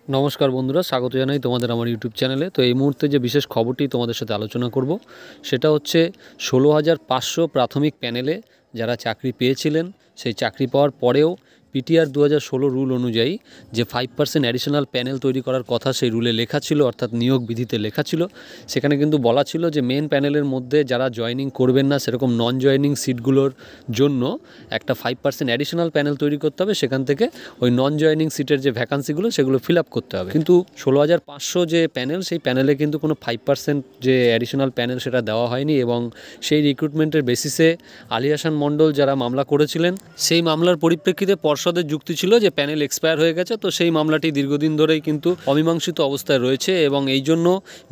নমস্কার বন্ধুরা, স্বাগত জানাই তোমাদের আমার ইউটিউব চ্যানেলে। তো এই মুহূর্তে যে বিশেষ খবরটি তোমাদের সাথে আলোচনা করব সেটা হচ্ছে 16,500 প্রাথমিক প্যানেলে যারা চাকরি পেয়েছিলেন, সেই চাকরি পাওয়ার পরেও পিটিআর 2016 রুল অনুযায়ী যে 5% অ্যাডিশনাল প্যানেল তৈরি করার কথা সেই রুলে লেখা ছিল, অর্থাৎ নিয়োগ বিধিতে লেখা ছিল। সেখানে কিন্তু বলা ছিল যে মেন প্যানেলের মধ্যে যারা জয়েনিং করবেন না সেরকম নন জয়েনিং সিটগুলোর জন্য একটা 5% অ্যাডিশনাল প্যানেল তৈরি করতে হবে। সেখান থেকে ওই নন জয়েনিং সিটের যে ভ্যাকান্সিগুলো সেগুলো ফিল আপ করতে হবে। কিন্তু 16,500 যে প্যানেল, সেই প্যানেলে কিন্তু কোনো 5% যে অ্যাডিশনাল প্যানেল সেটা দেওয়া হয়নি, এবং সেই রিক্রুটমেন্টের বেসিসে আলী হাসান মণ্ডল যারা মামলা করেছিলেন, সেই মামলার পরিপ্রেক্ষিতে পর্ষদের যুক্তি ছিল যে প্যানেল এক্সপায়ার হয়ে গেছে। তো সেই মামলাটি দীর্ঘদিন ধরেই কিন্তু অমীমাংসিত অবস্থায় রয়েছে, এবং এই জন্য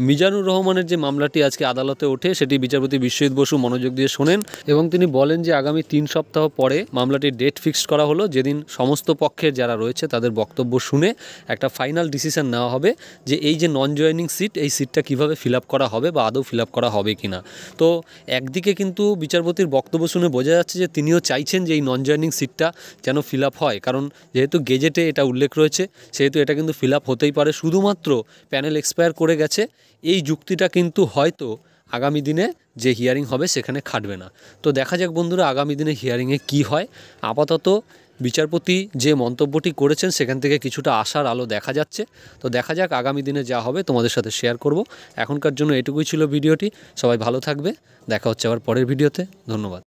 মিজানুর রহমানের যে মামলাটি আজকে আদালতে ওঠে সেটি বিচারপতি বিশ্বজিৎ বসু মনোযোগ দিয়ে শোনেন, এবং তিনি বলেন যে আগামী 3 সপ্তাহ পরে মামলাটির ডেট ফিক্সড করা হলো, যেদিন সমস্ত পক্ষের যারা রয়েছে তাদের বক্তব্য শুনে একটা ফাইনাল ডিসিশন নেওয়া হবে যে এই যে নন জয়েনিং সিট, এই সিটটা কীভাবে ফিল আপ করা হবে বা আদৌ ফিল আপ করা হবে কিনা। তো একদিকে কিন্তু বিচারপতির বক্তব্য শুনে বোঝা যাচ্ছে যে তিনিও চাইছেন যে এই নন জয়েনিং সিটটা যেন ফিল আপ হয়, কারণ যেহেতু গেজেটে এটা উল্লেখ রয়েছে সেহেতু এটা কিন্তু ফিল আপ হতেই পারে। শুধুমাত্র প্যানেল এক্সপায়ার করে গেছে, এই যুক্তিটা কিন্তু হয়তো আগামী দিনে যে হিয়ারিং হবে সেখানে খাটবে না। তো দেখা যাক বন্ধুরা আগামী দিনে হিয়ারিংয়ে কি হয়। আপাতত বিচারপতি যে মন্তব্যটি করেছেন সেখান থেকে কিছুটা আশার আলো দেখা যাচ্ছে। তো দেখা যাক আগামী দিনে যা হবে তোমাদের সাথে শেয়ার করব। এখনকার জন্য এটুকুই ছিল ভিডিওটি। সবাই ভালো থাকবে, দেখা হচ্ছে আবার পরের ভিডিওতে। ধন্যবাদ।